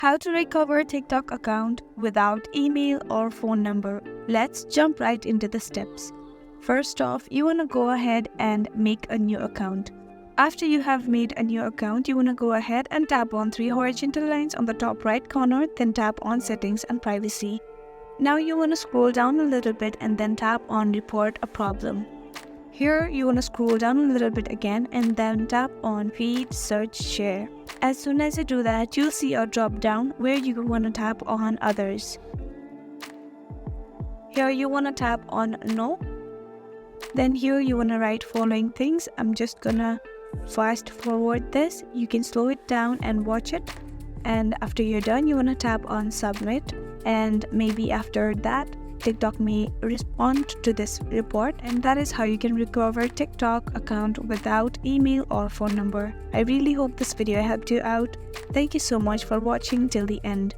How to recover TikTok account without email or phone number. Let's jump right into the steps. First off, you want to go ahead and make a new account. After you have made a new account, you want to go ahead and tap on three horizontal lines on the top right corner, then tap on settings and privacy. Now you want to scroll down a little bit and then tap on report a problem. Here you want to scroll down a little bit again and then tap on feed, search, share. As soon as you do that, you'll see a drop down where you want to tap on others. Here you want to tap on no. Then here you want to write following things. I'm just gonna fast forward this. You can slow it down and watch it. And after you're done, you want to tap on submit. And maybe after that, TikTok may respond to this report, and that is how you can recover TikTok account without email or phone number. I really hope this video helped you out. Thank you so much for watching till the end.